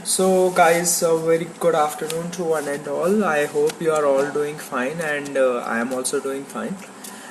So guys, a very good afternoon to one and all. I hope you are all doing fine, and I am also doing fine.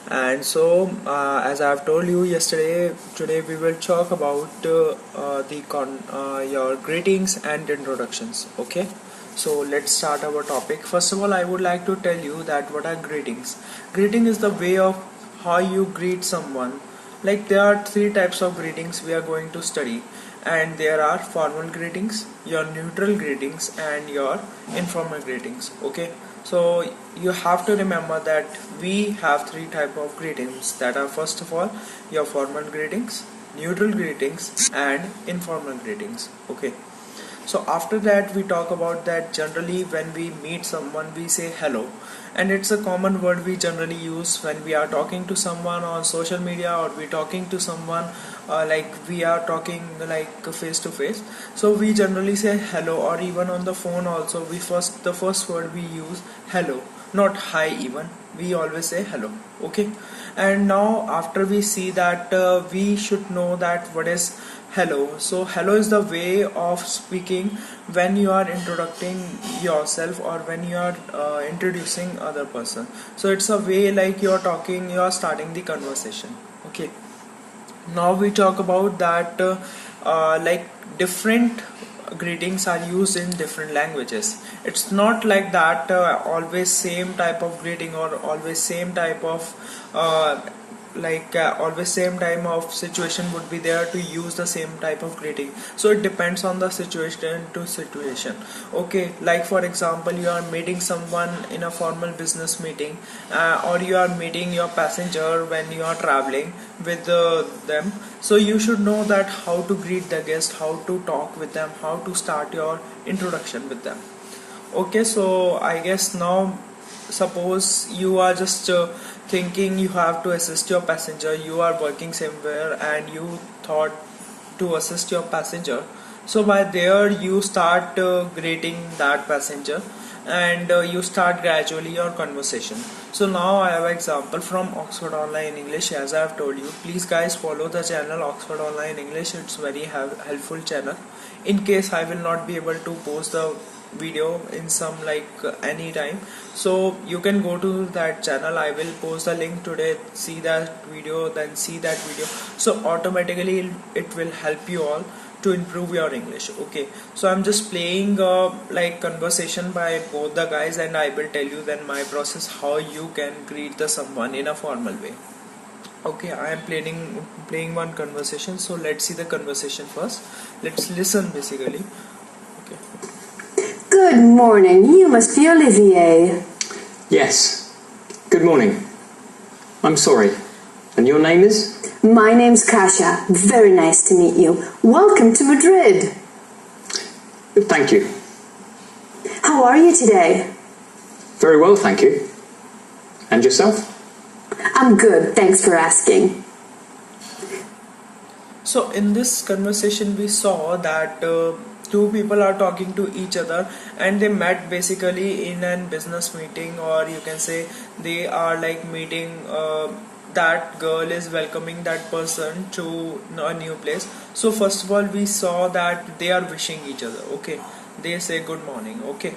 And so, as I have told you yesterday, today we will talk about your greetings and introductions. Okay, so let's start our topic. First of all, I would like to tell you that what are greetings. Greeting is the way of how you greet someone. Like there are three types of greetings we are going to study, and there are formal greetings, your neutral greetings, and your informal greetings. Okay, so you have to remember that we have three type of greetings, that are first of all your formal greetings, neutral greetings, and informal greetings. Okay, so after that we talk about that generally when we meet someone we say hello, and it's a common word we generally use when we are talking to someone on social media, or we talking to someone like we are talking like face to face. So we generally say hello, or even on the phone also the first word we use hello, not hi. Even we always say hello. Okay, and now after we see that we should know that what is hello. So hello is the way of speaking when you are introducing yourself, or when you are introducing other person. So it's a way like you are talking, you are starting the conversation. Okay, now we talk about that like different greetings are used in different languages. It's not like that always same type of greeting, or always same type of uh, always same time of situation would be there to use the same type of greeting. So it depends on the situation to situation. Okay, like for example, you are meeting someone in a formal business meeting, or you are meeting your passenger when you are traveling with them. So you should know that how to greet the guest, how to talk with them, how to start your introduction with them. Okay, so I guess now suppose you are just thinking you have to assist your passenger, you are working somewhere and you thought to assist your passenger. So by there you start greeting that passenger, and you start gradually your conversation. So now I have an example from Oxford Online English. As I have told you, please guys follow the channel Oxford Online English. It's very helpful channel. In case I will not be able to post the video in some any time, so you can go to that channel. I will post the link today, see that video, then see that video. So automatically it will help you all to improve your English. Okay, so I'm just playing conversation by both the guys, and I will tell you then my process how you can greet the someone in a formal way. Okay, I am playing one conversation, so let's see the conversation first. Let's listen basically. Okay. Good morning, you must be Olivier. Yes. Good morning. I'm sorry. And your name is? My name's Kasia. Very nice to meet you. Welcome to Madrid. Thank you. How are you today? Very well, thank you. And yourself? I'm good, thanks for asking. So in this conversation we saw that two people are talking to each other, and they met basically in a business meeting, or you can say they are like meeting. That girl is welcoming that person to a new place. So first of all we saw that they are wishing each other. Okay, they say good morning. Okay,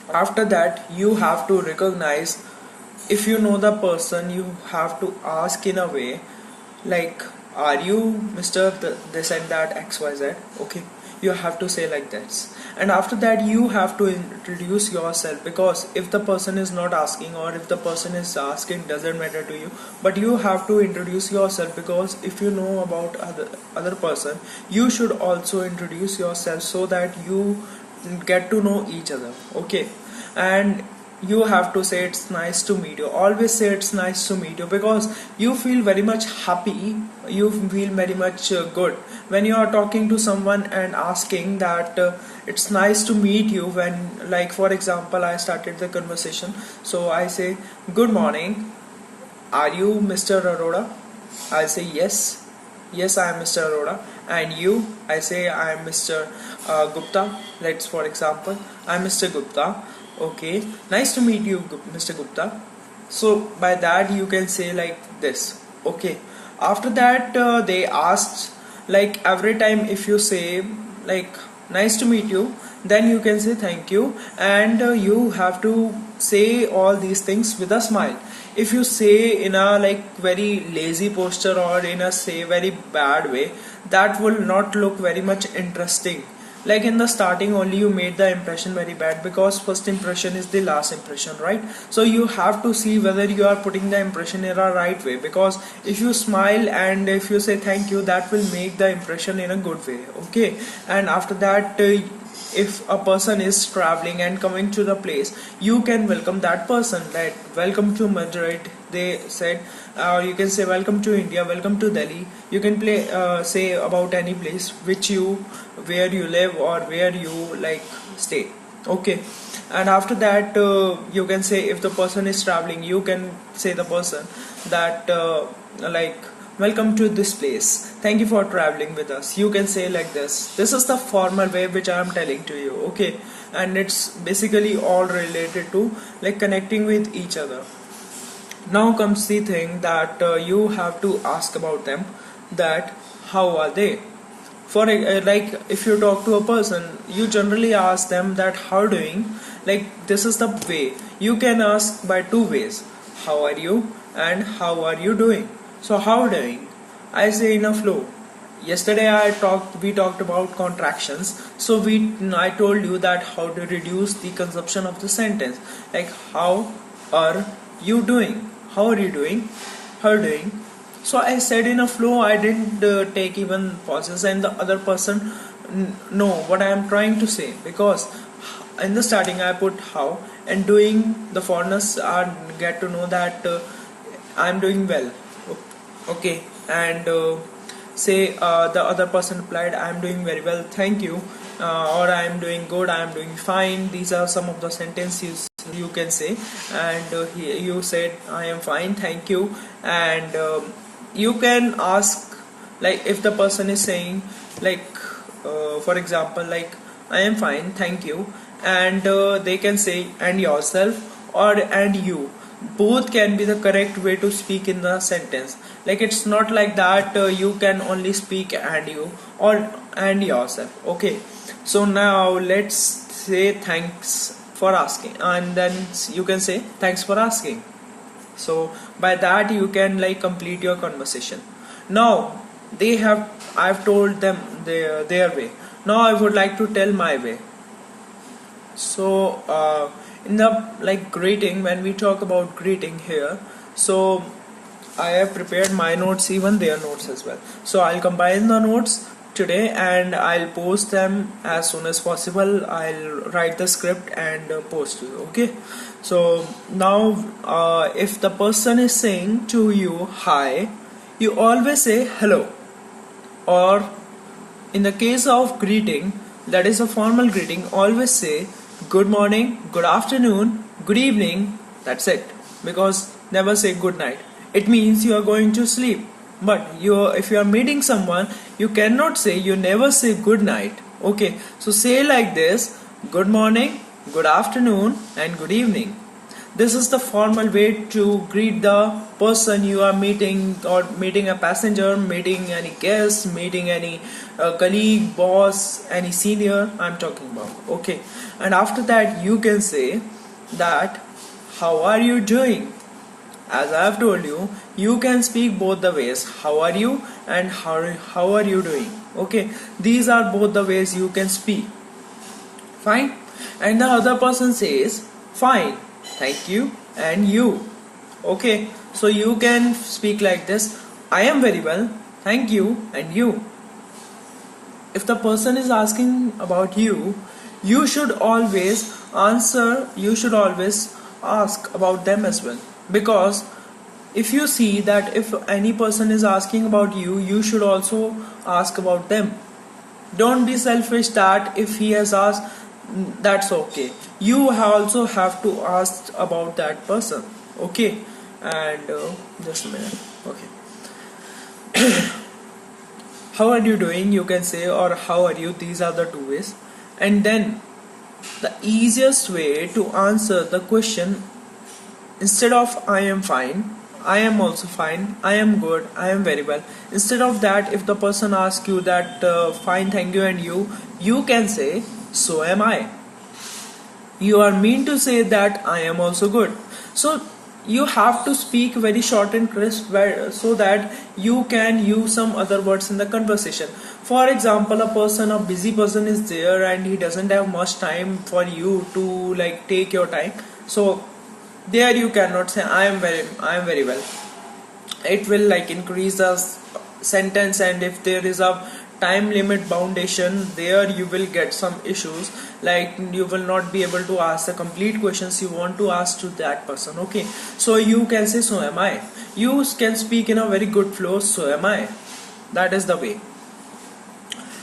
after that you have to recognize, if you know the person, you have to ask in a way like, are you Mr. This and that XYZ? Okay, you have to say like this. And after that you have to introduce yourself, because if the person is not asking, or if the person is asking, doesn't matter to you, but you have to introduce yourself, because if you know about other person, you should also introduce yourself, so that you get to know each other. Okay, and you have to say it's nice to meet you. Always say it's nice to meet you, because you feel very much happy, you feel very much good when you are talking to someone and asking that it's nice to meet you. When, like for example, I started the conversation, so I say good morning, are you Mr. Arora? I say yes, yes I am Mr. Arora. And you? I say I am Mr. Gupta. Let's for example, I'm Mr. Gupta. Okay, nice to meet you, Mr. Gupta. So by that you can say like this. Okay, after that they asked, like every time if you say like nice to meet you, then you can say thank you, and you have to say all these things with a smile. If you say in a like very lazy posture or in a say very bad way, that will not look very much interesting. Like in the starting only you made the impression very bad, because first impression is the last impression, right? So you have to see whether you are putting the impression in a right way, because if you smile and if you say thank you, that will make the impression in a good way. Okay, and after that, if a person is traveling and coming to the place, you can welcome that person, that welcome to Madrid, they said, or you can say welcome to India, welcome to Delhi. You can say about any place which you, where you live or where you like stay. Okay, and after that, you can say if the person is traveling, you can say the person that like welcome to this place, thank you for traveling with us. You can say like this is the formal way which I am telling to you. Okay, and it's basically all related to like connecting with each other. Now comes the thing that you have to ask about them, that how are they. For like if you talk to a person, you generally ask them that how doing. Like this is the way you can ask by two ways, how are you and how are you doing. So how doing, I say in a flow. Yesterday we talked about contractions, so I told you that how to reduce the consumption of the sentence, like how are you doing, how are you doing, how are you doing. So I said in a flow, I didn't take even pauses, and the other person know what I am trying to say, because in the starting I put how, and doing, the foreigners are get to know that I am doing well. Okay, and say the other person replied, I am doing very well, thank you, or I am doing good, I am doing fine. These are some of the sentences you can say, and you said I am fine, thank you, and you can ask, like if the person is saying like for example, like I am fine, thank you, and they can say and yourself or and you. Both can be the correct way to speak in the sentence. Like it's not like that you can only speak and you or and yourself. Okay, so now let's say thanks for asking, and then you can say thanks for asking. So by that you can like complete your conversation. Now they have, I've told them their way. Now I would like to tell my way. So in the like greeting, when we talk about greeting here, so I have prepared my notes, even their notes as well. So I'll combine the notes today and I'll post them as soon as possible. I'll write the script and post you. Okay, so now if the person is saying to you hi, you always say hello, or in the case of greeting, that is a formal greeting, always say good morning, good afternoon, good evening. That's it, because never say good night. It means you are going to sleep. But if you are meeting someone, you cannot say, you never say good night. Okay, so say like this: good morning, good afternoon, and good evening. This is the formal way to greet the person you are meeting, or meeting a passenger, meeting any guest, meeting any colleague, boss, any senior I'm talking about. Okay, and after that you can say that how are you doing. As I have told you, you can speak both the ways, how are you and how are you doing. Okay, these are both the ways you can speak. Fine, and the other person says fine, thank you, and you. Okay, so you can speak like this: I am very well, thank you, and you. If the person is asking about you, you should always answer, you should always ask about them as well. Because if you see that if any person is asking about you, you should also ask about them. Don't be selfish that if he has asked, that's okay. You also have to ask about that person. Okay, and just a minute. Okay. How are you doing, you can say, or how are you. These are the two ways. And then the easiest way to answer the question, instead of I am fine, I am also fine, I am good, I am very well. Instead of that, if the person asks you that fine, thank you, and you can say so am I. You are mean to say that I am also good. So you have to speak very short and crisp so that you can use some other words in the conversation. For example, a busy person is there and he doesn't have much time for you to like take your time. So there you cannot say I am very well. It will like increase the sentence, and if there is a time limit foundation there, you will get some issues, like you will not be able to ask the complete questions you want to ask to that person. Okay, so you can say so am I. You can speak in a very good flow, so am I. That is the way.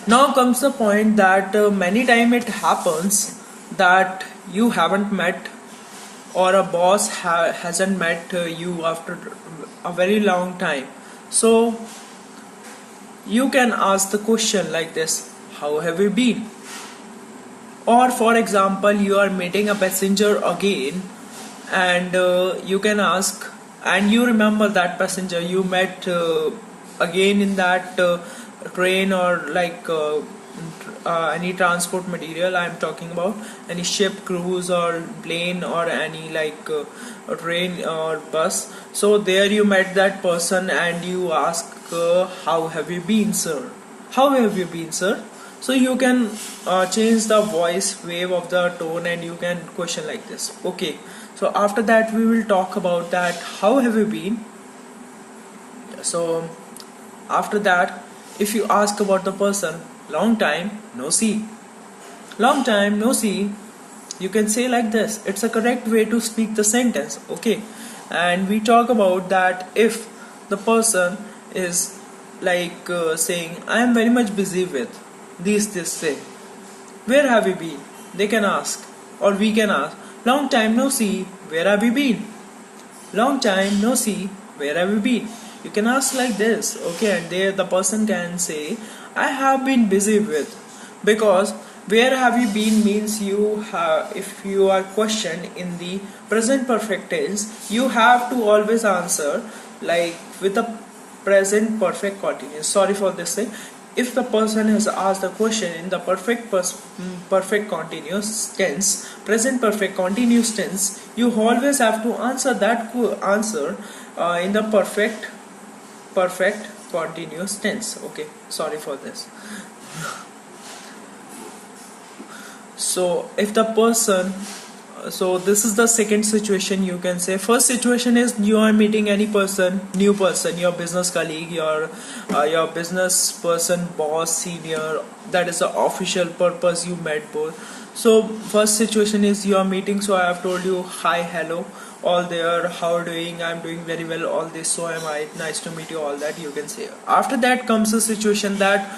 Now comes the point that many time it happens that you haven't met, or a boss hasn't met you after a very long time. So you can ask the question like this: how have you been? Or for example, you are meeting a passenger again, and you can ask, and you remember that passenger you met again in that train, or like any transport material I'm talking about, any ship, cruise, or plane, or any like a train or bus. So there you met that person and you ask, how have you been, sir? How have you been, sir? So you can change the voice wave of the tone, and you can question like this. Okay, so after that we will talk about that how have you been. So after that, if you ask about the person, long time no see, long time no see, you can say like this. It's a correct way to speak the sentence. Okay, and we talk about that if the person is like saying I am very much busy with this say, where have you been? They can ask, or we can ask, long time no see, where have you been? Long time no see, where have you been? You can ask like this. Okay, and there the person can say I have been busy with, because where have you been means you have, if you are questioned in the present perfect tense, you have to always answer like with the present perfect continuous. Sorry for this thing. If the person has asked the question in the perfect continuous tense, present perfect continuous tense, you always have to answer that answer in the perfect continuous tense. Okay, sorry for this. So if the person, so this is the second situation you can say. First situation is you are meeting any person, new person, your business colleague, your business person, boss, senior. That is the official purpose you met both. So first situation is you are meeting, so I have told you hi, hello, all there, how are you doing? I'm doing very well, all this, so am I, nice to meet you, all that you can say. After that comes a situation that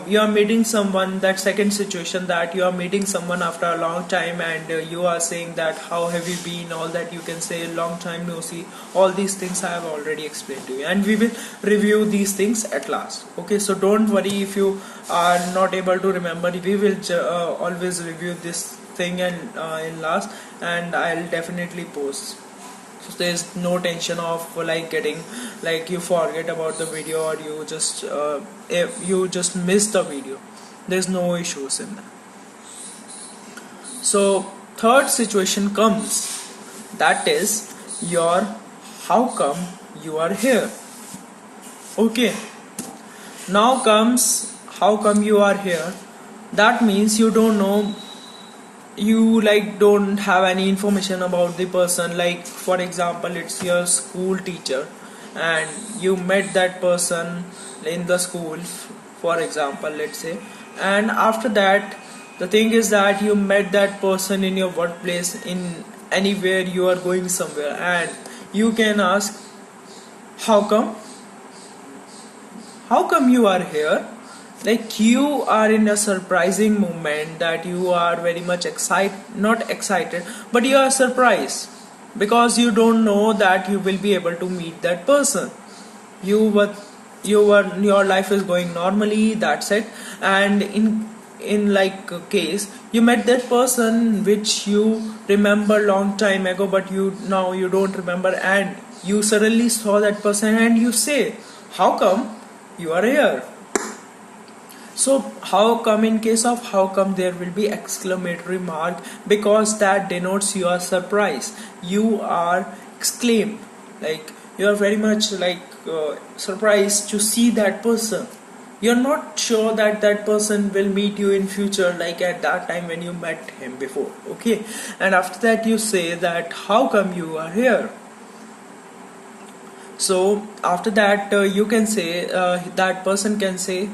you are meeting someone, that second situation that you are meeting someone after a long time, and you are saying that how have you been, all that you can say, long time no see. All these things I have already explained to you, and we will review these things at last. Okay, so don't worry if you are not able to remember. We will always review this thing and in last, and I'll definitely post. So there's no tension of like getting like you forget about the video, or you just if you just miss the video. There's no issues in that. So third situation comes, that is your how come you are here. Okay, now comes how come you are here. That means you don't know, you like don't have any information about the person. Like for example, it's your school teacher and you met that person in the school, for example, let's say, and after that the thing is that you met that person in your workplace, in anywhere you are going somewhere, and you can ask how come you are here. Like you are in a surprising moment that you are very much not excited, but you are surprised because you don't know that you will be able to meet that person. Your life is going normally, that's it, and in like a case you met that person which you remember long time ago, but you don't remember, and you suddenly saw that person and you say, how come you are here? So how come, in case of how come, there will be exclamatory mark, because that denotes you are surprised, you are exclaimed, like you are very much like surprised to see that person. You're not sure that that person will meet you in future, like at that time when you met him before. Okay, and after that you say that how come you are here. So after that you can say, that person can say,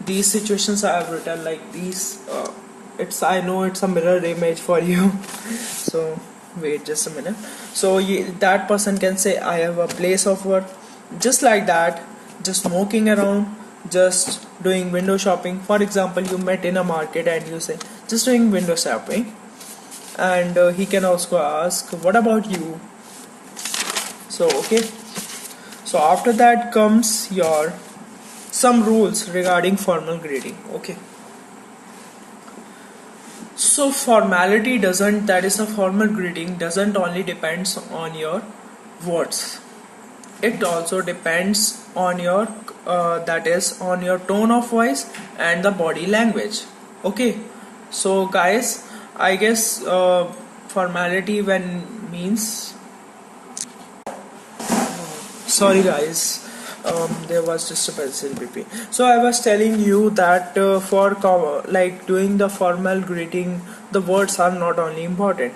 these situations I have written like these. I know it's a mirror image for you. So wait just a minute. So that person can say, I have a place of work, just like that, just smoking around, just doing window shopping. For example, you met in a market and you say, just doing window shopping. And he can also ask, what about you? So okay, so after that comes your some rules regarding formal greeting. Okay, so formality doesn't, that is a formal greeting doesn't only depends on your words, it also depends on your that is on your tone of voice and the body language. Okay, so guys, I guess formality when means, sorry guys, there was disturbance in BP. So I was telling you that like doing the formal greeting, the words are not only important,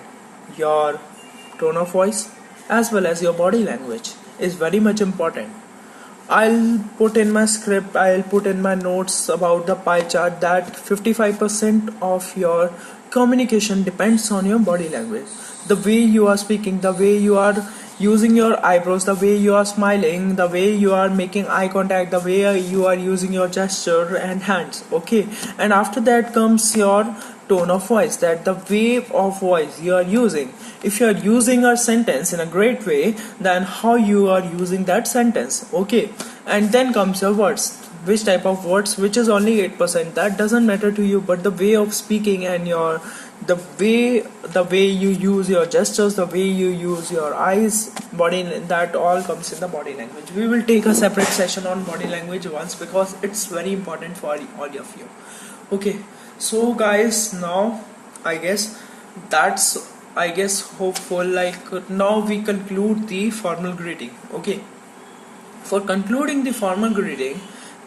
your tone of voice as well as your body language is very much important. I'll put in my script, I'll put in my notes about the pie chart that 55% of your communication depends on your body language. The way you are speaking, the way you are using your eyebrows, the way you are smiling, the way you are making eye contact, the way you are using your gesture and hands. Okay, and after that comes your tone of voice, that the way of voice you are using. If you are using a sentence in a great way, then how you are using that sentence. Okay, and then comes your words, which type of words, which is only 8%, that doesn't matter to you, but the way of speaking and your the way you use your gestures, the way you use your eyes, body, that all comes in the body language. We will take a separate session on body language once, because it's very important for all of you. Okay, so guys, now I guess that's hopeful, like now we conclude the formal greeting. Okay, for concluding the formal greeting,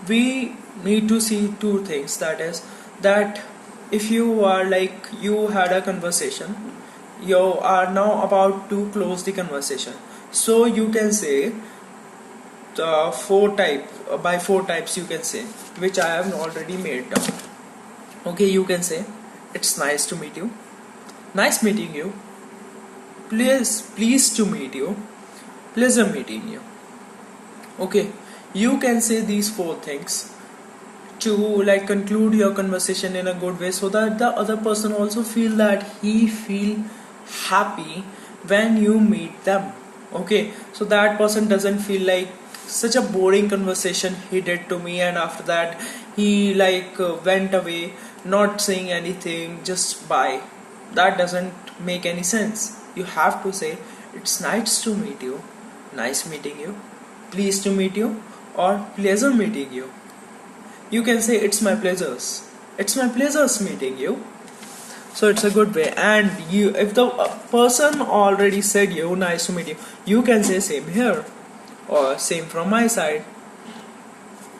we need to see two things, that is that if you are like you had a conversation, you are now about to close the conversation, so you can say the four types you can say, which I have already made down. Okay, you can say, it's nice to meet you, nice meeting you, pleased to meet you, pleasure meeting you. Okay, you can say these four things to like conclude your conversation in a good way, so that the other person also feel that he feel happy when you meet them. Okay, so that person doesn't feel like such a boring conversation he did to me, and after that he like went away not saying anything, just bye. That doesn't make any sense. You have to say, it's nice to meet you, nice meeting you, pleased to meet you, or pleasure meeting you. You can say, it's my pleasures meeting you. So it's a good way. And you, if the person already said you, nice to meet you, you can say same here, or same from my side.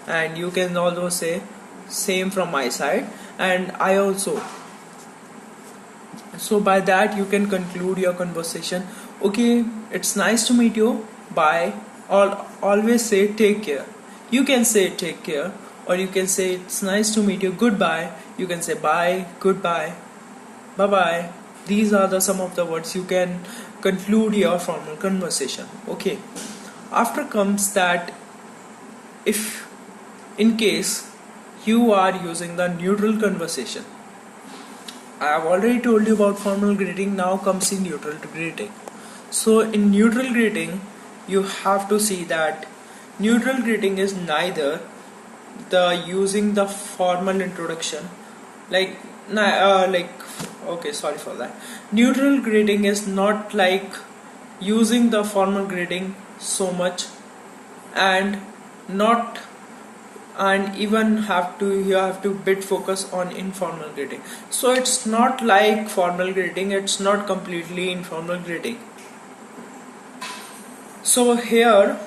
And you can also say same from my side, and I also. So by that you can conclude your conversation. Okay, it's nice to meet you, bye. Or always say take care. You can say take care, or you can say it's nice to meet you, goodbye. You can say bye, goodbye, bye bye. These are the some of the words you can conclude your formal conversation. Okay, after comes that if in case you are using the neutral conversation. I have already told you about formal greeting, now comes in neutral greeting. So in neutral greeting you have to see that neutral greeting is neither the using the formal introduction like okay, sorry for that. Neutral greeting is not like using the formal greeting so much, and not and even you have to bit focus on informal greeting. So it's not like formal greeting, it's not completely informal greeting. So here,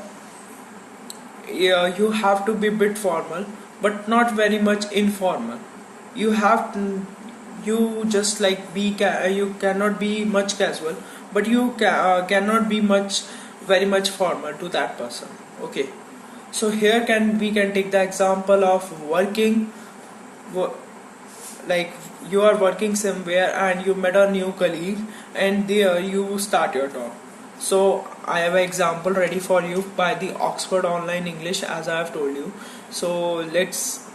yeah, you have to be bit formal but not very much informal. You have to, you just like you cannot be much casual, but you cannot be much very much formal to that person. Okay, so here we can take the example of working. Like, you are working somewhere and you met a new colleague, and there you start your talk. So I have an example ready for you by the Oxford Online English, as I have told you. So let's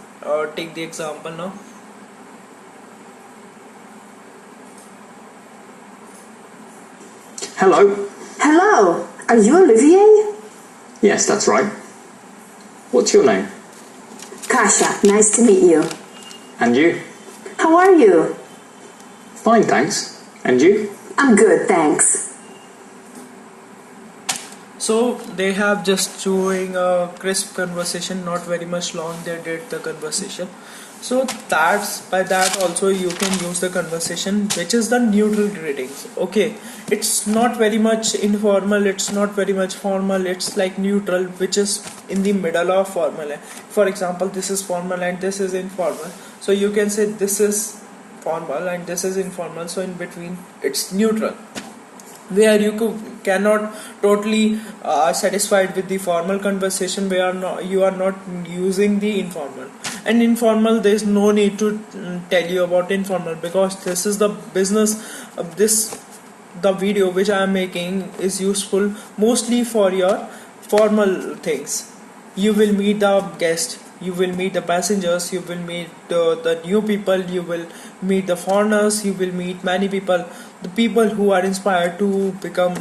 take the example now. Hello. Hello, are you Olivier? Yes, that's right. What's your name? Kasia, nice to meet you. And you? How are you? Fine, thanks. And you? I'm good, thanks. So they have just doing a crisp conversation, not very much long. They did the conversation. So that's by that also you can use the conversation, which is the neutral greetings. Okay, it's not very much informal, it's not very much formal, it's like neutral, which is in the middle of formal. For example, this is formal and this is informal. So you can say this is formal and this is informal. So in between, it's neutral, where cannot totally satisfied with the formal conversation, where you are not using the informal. And informal, there is no need to tell you about informal, because this is the business of this. The video which I am making is useful mostly for your formal things. You will meet the guest, you will meet the passengers, you will meet the new people, you will meet the foreigners, you will meet many people, the people who are inspired to become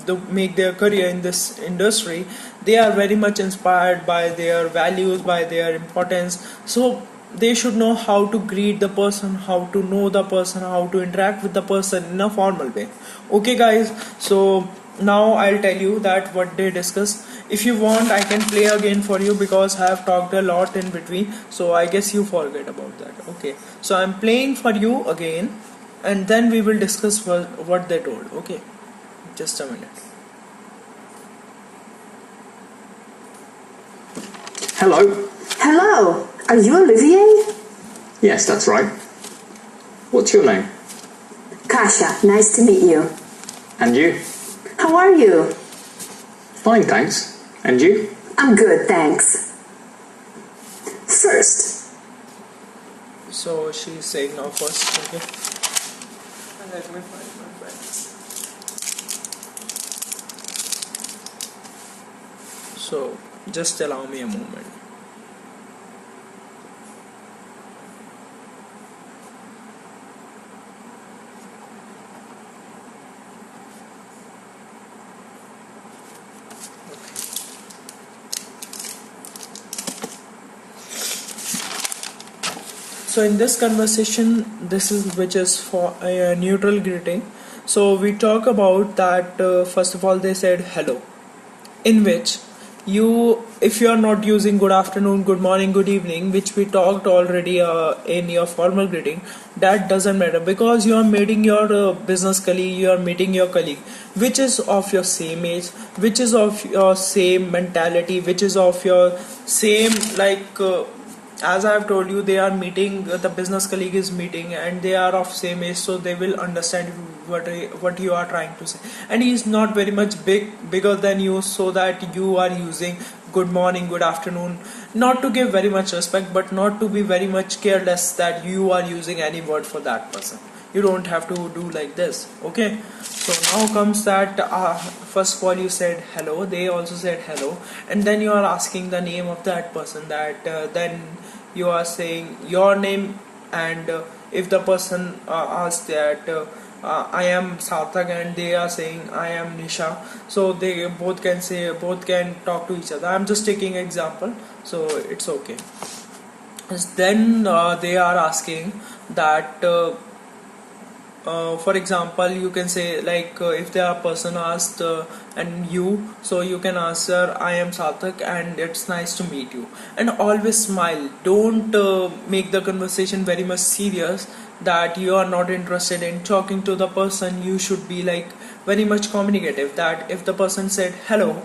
to make their career in this industry. They are very much inspired by their values, by their importance. So they should know how to greet the person, how to know the person, how to interact with the person in a formal way. Okay guys, so now I'll tell you that what they discuss. If you want, I can play again for you, because I have talked a lot in between, so I guess you forget about that. Okay, so I'm playing for you again, and then we will discuss what they told. Okay, just a minute. Hello. Hello, are you Olivier? Yes, that's right. What's your name? Kasia, nice to meet you. And you? How are you? Fine, thanks. And you? I'm good, thanks. First. So she's saying now first. Okay, and let me find my pen. So just allow me a moment. So in this conversation, this is which is for a neutral greeting. So we talk about that. First of all, they said hello, in which if you are not using good afternoon, good morning, good evening, which we talked already in your formal greeting, that doesn't matter, because you are meeting your business colleague, you are meeting your colleague which is of your same age, which is of your same mentality, which is of your same as I have told you, they are meeting, the business colleague is meeting, and they are of same age, so they will understand what you are trying to say. And he is not very much bigger than you, so that you are using good morning, good afternoon, not to give very much respect, but not to be very much careless that you are using any word for that person. You don't have to do like this. Okay, so now comes that first of all you said hello, they also said hello, and then you are asking the name of that person, that then you are saying your name, and if the person asks that I am Sarthak, and they are saying I am Nisha, so they both can talk to each other. I'm just taking example, so it's okay. Then they are asking that for example, you can say like if the person asked and you, so you can answer I am Sarthak and it's nice to meet you, and always smile. Don't make the conversation very much serious that you are not interested in talking to the person. You should be like very much communicative, that if the person said hello,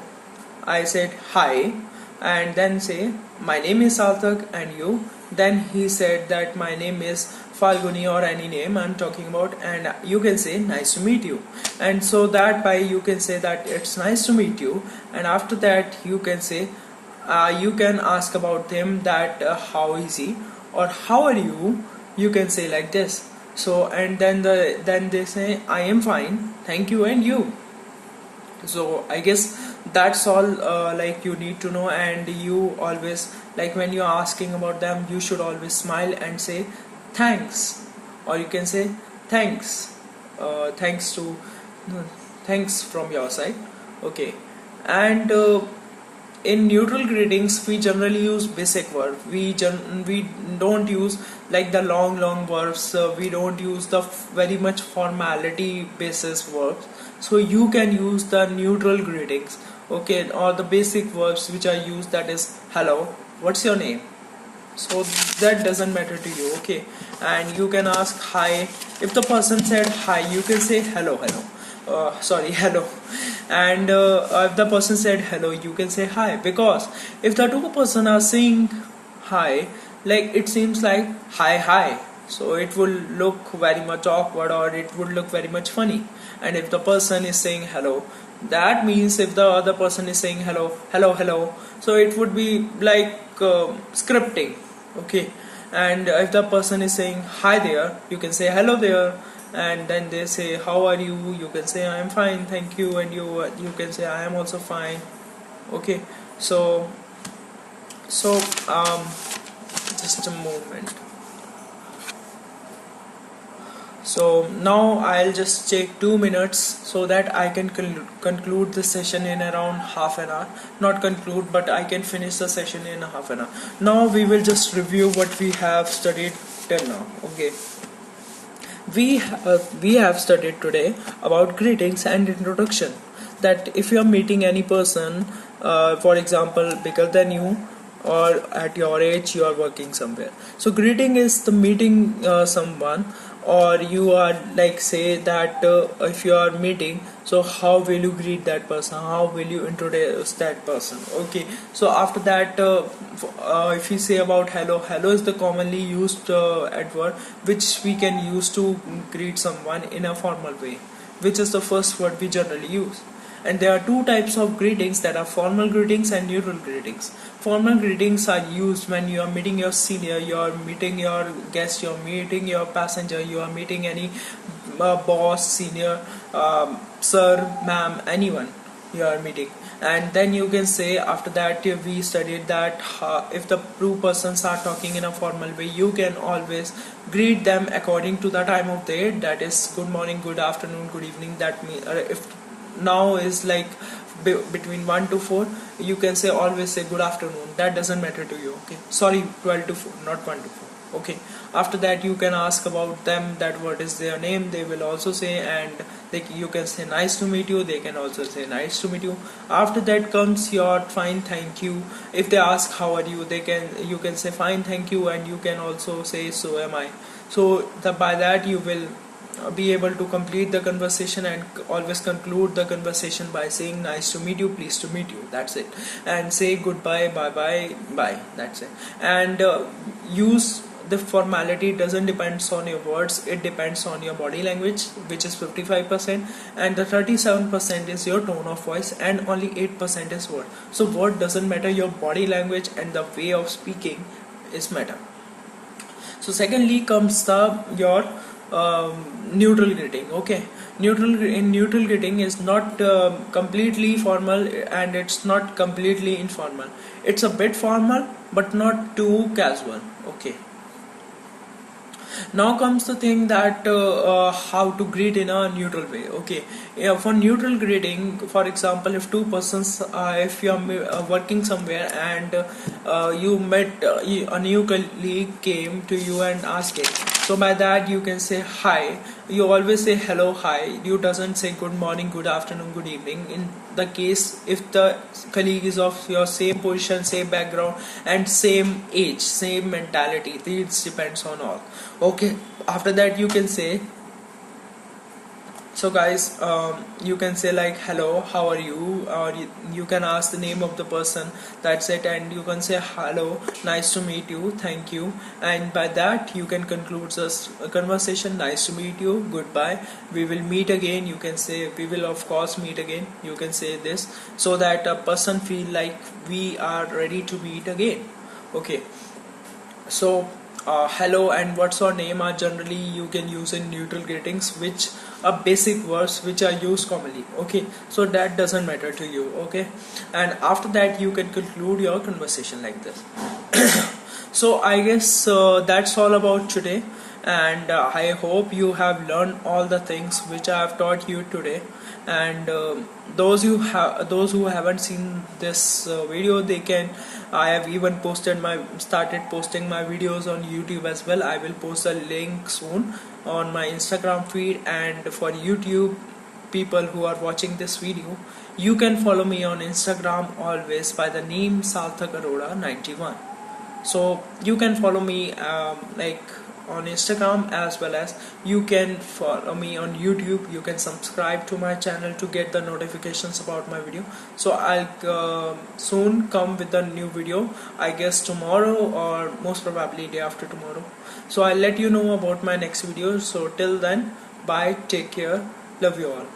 I said hi, and then say my name is Sarthak and you, then he said that my name is Falguni or any name I'm talking about, and you can say nice to meet you, and so that by you can say that it's nice to meet you, and after that you can say you can ask about them that how is he or how are you. You can say like this. So and then they say I am fine, thank you, and you. So I guess that's all like you need to know, and you always like when you're asking about them, you should always smile and say thanks, or you can say thanks, thanks to thanks from your side. Okay. And in neutral greetings we generally use basic verb. We don't use like the long verbs. We don't use the very much formality basis verbs. So you can use the neutral greetings, okay, or the basic verbs which are used, that is hello, what's your name. So that doesn't matter to you, okay. And you can ask hi. If the person said hi, you can say hello, hello. And if the person said hello, you can say hi, because if the two person are saying hi, like it seems like hi, so it will look very much awkward, or it would look very much funny. And if the person is saying hello, that means if the other person is saying hello, so it would be like scripting, okay. And if the person is saying hi there, you can say hello there, and then they say how are you, you can say I am fine, thank you, and you can say I am also fine, okay. So just a moment. So now I'll just take 2 minutes so that I can conclude the session in around half an hour. Not conclude, but I can finish the session in half an hour. Now we will just review what we have studied till now. Okay. We have studied today about greetings and introduction. That if you are meeting any person, for example, bigger than you, or at your age, you are working somewhere. So greeting is the meeting someone, or you are like say that if you are meeting, so how will you greet that person, how will you introduce that person, okay. So after that if you say about hello is the commonly used adverb which we can use to greet someone in a formal way, which is the first word we generally use. And there are two types of greetings, that are formal greetings and neutral greetings. Formal greetings are used when you are meeting your senior, you are meeting your guest, you are meeting your passenger, you are meeting any boss, senior, sir, ma'am, anyone you are meeting. And then you can say after that we studied that if the two persons are talking in a formal way, you can always greet them according to the time of day, that is good morning, good afternoon, good evening. That means if now is like between 1 to 4, you can say always say good afternoon. That doesn't matter to you, okay. Sorry, 12 to 4, not 1 to 4, okay. After that you can ask about them, that what is their name, they will also say, and you can say nice to meet you, they can also say nice to meet you. After that comes your fine, thank you. If they ask how are you, you can say fine, thank you, and you can also say so am I. So by that you will be able to complete the conversation and always conclude the conversation by saying nice to meet you, pleased to meet you, that's it. And say goodbye, bye bye, bye, that's it. And use the formality doesn't depend on your words, it depends on your body language, which is 55%, and the 37% is your tone of voice, and only 8% is word. So word doesn't matter, your body language and the way of speaking is matter. So secondly comes your neutral greeting, okay. Neutral greeting is not completely formal, and it's not completely informal. It's a bit formal but not too casual, okay. Now comes the thing that how to greet in a neutral way, okay. For neutral greeting, for example, if two persons if you are working somewhere, and you met a new colleague came to you and asking, So by that you can say hi. You always say hello, hi. You doesn't say good morning, good afternoon, good evening. In the case if the colleague is of your same position, same background, and same age, same mentality, this depends on all. Okay, after that you can say, so guys, you can say like hello, how are you, or you can ask the name of the person, that's it, and you can say hello, nice to meet you, thank you, and by that you can conclude this conversation. Nice to meet you, goodbye, we will meet again. You can say we will of course meet again. You can say this so that a person feel like we are ready to meet again. Okay, so hello and what's your name are generally you can use in neutral greetings, which are basic words which are used commonly. Okay, so that doesn't matter to you. Okay, and after that you can conclude your conversation like this. So I guess that's all about today, and I hope you have learned all the things which I have taught you today. And those who haven't seen this video, they can, I have even started posting my videos on YouTube as well. I will post a link soon on my Instagram feed, and for YouTube people who are watching this video, you can follow me on Instagram always by the name Sarthak Arora 91. So you can follow me like on Instagram, as well as you can follow me on YouTube. You can subscribe to my channel to get the notifications about my video. So I'll soon come with a new video, I guess tomorrow or most probably day after tomorrow. So I'll let you know about my next video. So till then, bye, take care, love you all.